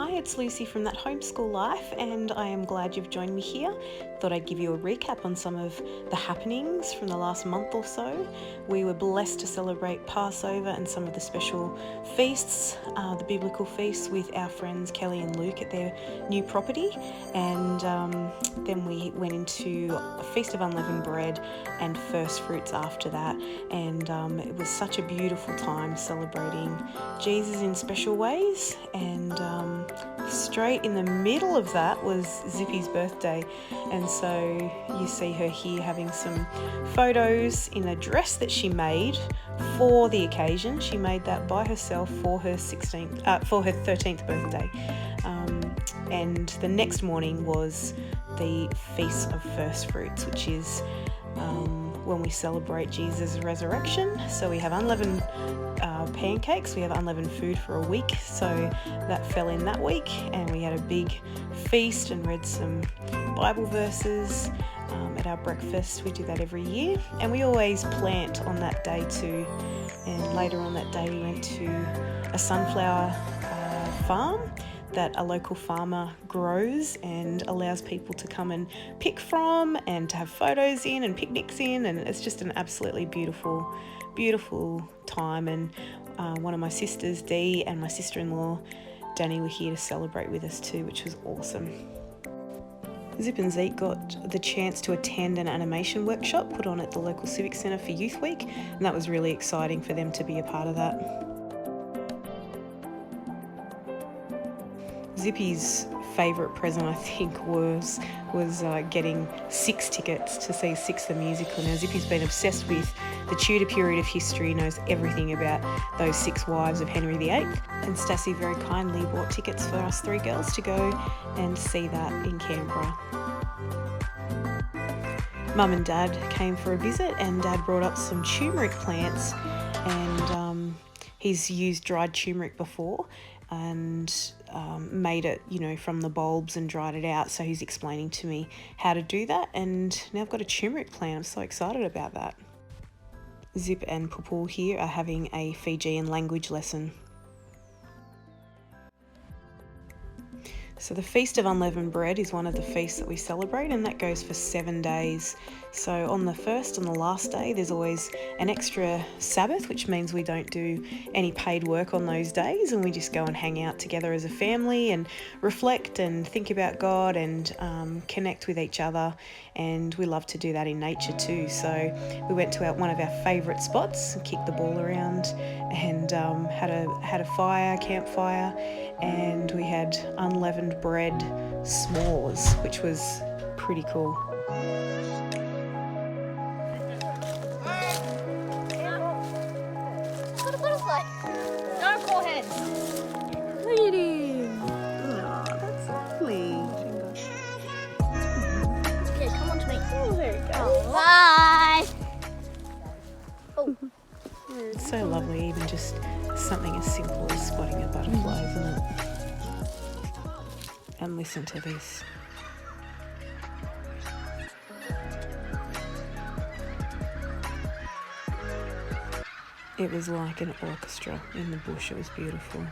Hi, it's Lucy from That Homeschool Life, and I am glad you've joined me here. Thought I'd give you a recap on some of the happenings from the last month or so. We were blessed to celebrate Passover and some of the special feasts, the biblical feasts, with our friends Kelly and Luke at their new property, and then we went into a Feast of Unleavened Bread and First Fruits after that, and it was such a beautiful time celebrating Jesus in special ways. And straight in the middle of that was Zippy's birthday, and so you see her here having some photos in a dress that she made for the occasion. She made that by herself for her 13th birthday, and the next morning was the Feast of First Fruits, which is when we celebrate Jesus' resurrection. So we have unleavened pancakes, we have unleavened food for a week, so that fell in that week, and we had a big feast and read some Bible verses at our breakfast. We do that every year, and we always plant on that day too. And later on that day we went to a sunflower farm that a local farmer grows and allows people to come and pick from and to have photos in and picnics in, and it's just an absolutely beautiful time. And one of my sisters, Dee, and my sister-in-law Danny were here to celebrate with us too, which was awesome. Zip and Zeke got the chance to attend an animation workshop put on at the local Civic Centre for Youth Week, and that was really exciting for them to be a part of that. Zippy's favourite present, I think, was getting 6 tickets to see Six the Musical. Now, Zippy's been obsessed with the Tudor period of history, knows everything about those 6 wives of Henry VIII, and Stassi very kindly bought tickets for us 3 girls to go and see that in Canberra. Mum and Dad came for a visit, and Dad brought up some turmeric plants, and he's used dried turmeric before and made it, from the bulbs and dried it out. So he's explaining to me how to do that, and now I've got a turmeric plant. I'm so excited about that. Zip and Pupul here are having a Fijian language lesson. So the Feast of Unleavened Bread is one of the feasts that we celebrate, and that goes for 7 days. So on the first and the last day, there's always an extra Sabbath, which means we don't do any paid work on those days, and we just go and hang out together as a family and reflect and think about God and connect with each other. And we love to do that in nature too. So we went to one of our favourite spots, kicked the ball around, and had a campfire, and we had unleavened bread s'mores, which was pretty cool. No foreheads. Look at him. Oh, that's lovely. Okay, come on to me. Oh, there you go. Oh, bye. Oh. It's so lovely, even just something as simple as spotting a butterfly, isn't it? And listen to this. It was like an orchestra in the bush. It was beautiful.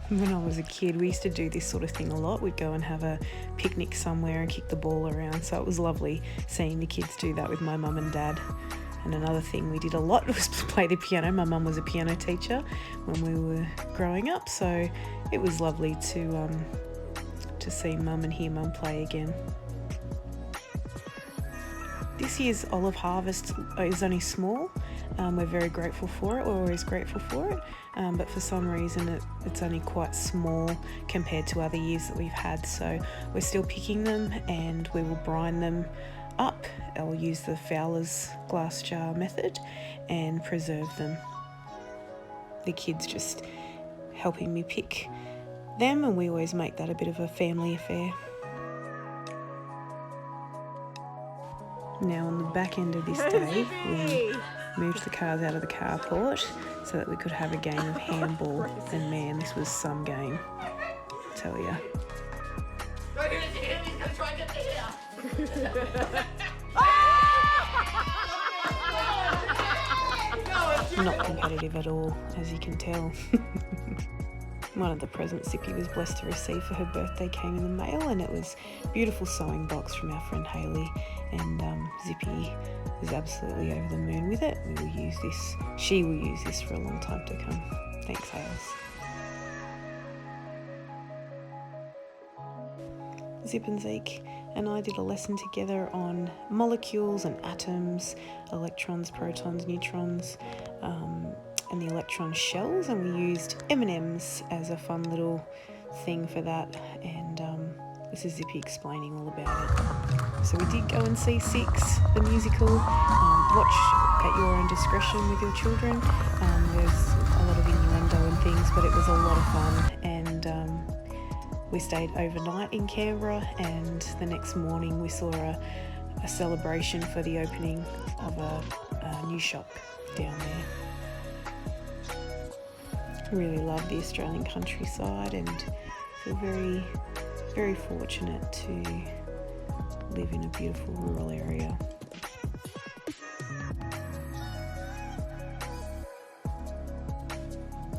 When I was a kid, we used to do this sort of thing a lot. We'd go and have a picnic somewhere and kick the ball around. So it was lovely seeing the kids do that with my mum and dad. And another thing we did a lot was play the piano. My mum was a piano teacher when we were growing up, so it was lovely to see mum and hear mum play again. This year's olive harvest is only small. We're very grateful for it. We're always grateful for it, but for some reason it's only quite small compared to other years that we've had. So we're still picking them, and we will brine them up. I'll use the Fowler's glass jar method and preserve them. The kids just helping me pick them, and we always make that a bit of a family affair. Now on the back end of this day, we moved the cars out of the carport so that we could have a game of handball, and man, this was some game, I tell ya. Not competitive at all, as you can tell. One of the presents Zippy was blessed to receive for her birthday came in the mail, and it was a beautiful sewing box from our friend Hayley, and Zippy was absolutely over the moon with it. She will use this for a long time to come. Thanks, Hales. Zip and Zeke and I did a lesson together on molecules and atoms, electrons, protons, neutrons, and the electron shells, and we used M&Ms as a fun little thing for that, and this is Zippy explaining all about it. So we did go and see Six, the musical. Watch at your own discretion with your children. There's a lot of innuendo and things, but it was a lot of fun, and we stayed overnight in Canberra, and the next morning we saw a celebration for the opening of a new shop down there. Really love the Australian countryside and feel very, very fortunate to live in a beautiful rural area.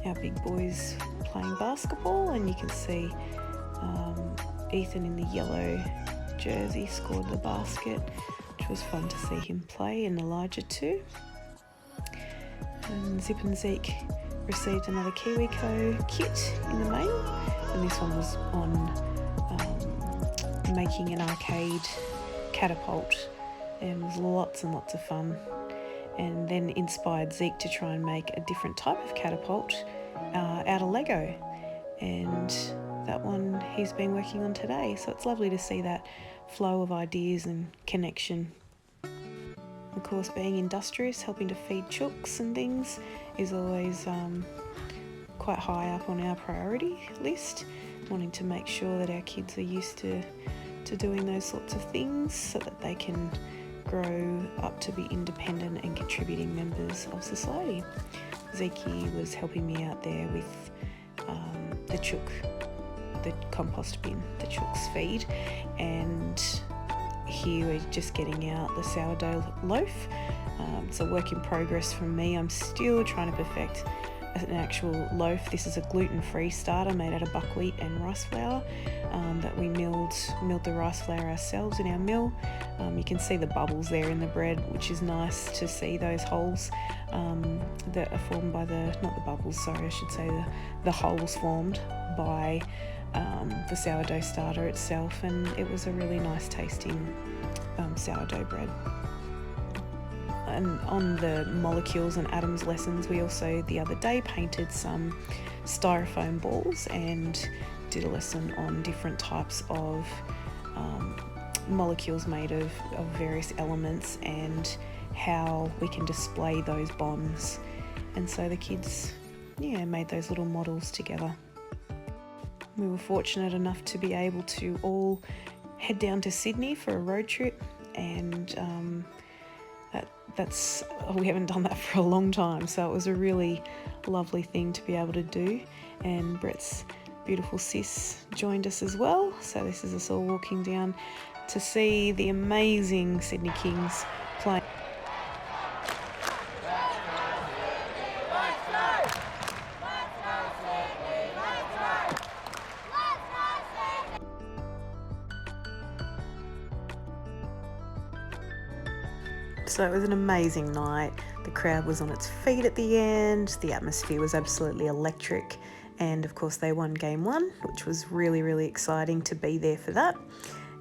Our big boys playing basketball, and you can see Ethan in the yellow jersey scored the basket, which was fun to see him play, and Elijah too. And Zip and Zeke received another KiwiCo kit in the mail, and this one was on making an arcade catapult, and it was lots and lots of fun, and then inspired Zeke to try and make a different type of catapult out of Lego, and that one he's been working on today. So it's lovely to see that flow of ideas and connection. Of course, being industrious, helping to feed chooks and things is always quite high up on our priority list, wanting to make sure that our kids are used to doing those sorts of things so that they can grow up to be independent and contributing members of society. Zeke was helping me out there with the compost bin, the chooks feed, and here we're just getting out the sourdough loaf. It's a work in progress from me. I'm still trying to perfect an actual loaf. This is a gluten-free starter made out of buckwheat and rice flour that we milled the rice flour ourselves in our mill. You can see the bubbles there in the bread, which is nice to see those holes that are formed by not the bubbles, sorry, I should say the holes formed by the sourdough starter itself, and it was a really nice tasting sourdough bread. And on the molecules and atoms lessons, we also the other day painted some styrofoam balls and did a lesson on different types of molecules made of various elements and how we can display those bonds. And so the kids made those little models together. We were fortunate enough to be able to all head down to Sydney for a road trip, and we haven't done that for a long time, so it was a really lovely thing to be able to do. And Brett's beautiful sis joined us as well, so this is us all walking down to see the amazing Sydney Kings play. So it was an amazing night. The crowd was on its feet at the end. The atmosphere was absolutely electric. And of course they won game 1, which was really, really exciting to be there for that.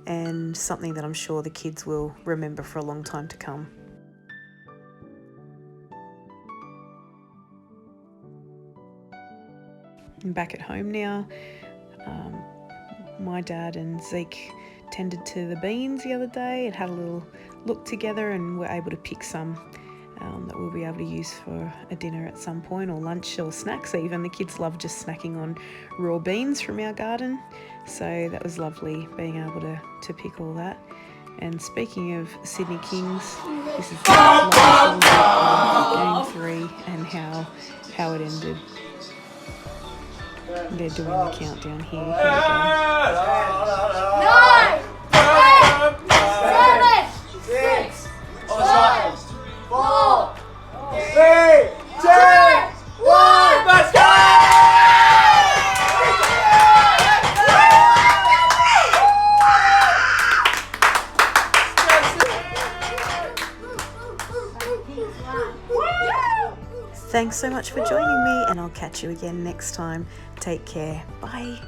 And something that I'm sure the kids will remember for a long time to come. I'm back at home now. My dad and Zeke tended to the beans the other day and had a little look together, and were able to pick some that we'll be able to use for a dinner at some point, or lunch, or snacks even. The kids love just snacking on raw beans from our garden, so that was lovely being able to pick all that. And speaking of Sydney Kings, this is game 3 and how it ended. They're doing the countdown here. Here we go. 9, 8, 7, 6, 5, 4, 3, 2, Thanks so much for joining me, and I'll catch you again next time. Take care. Bye.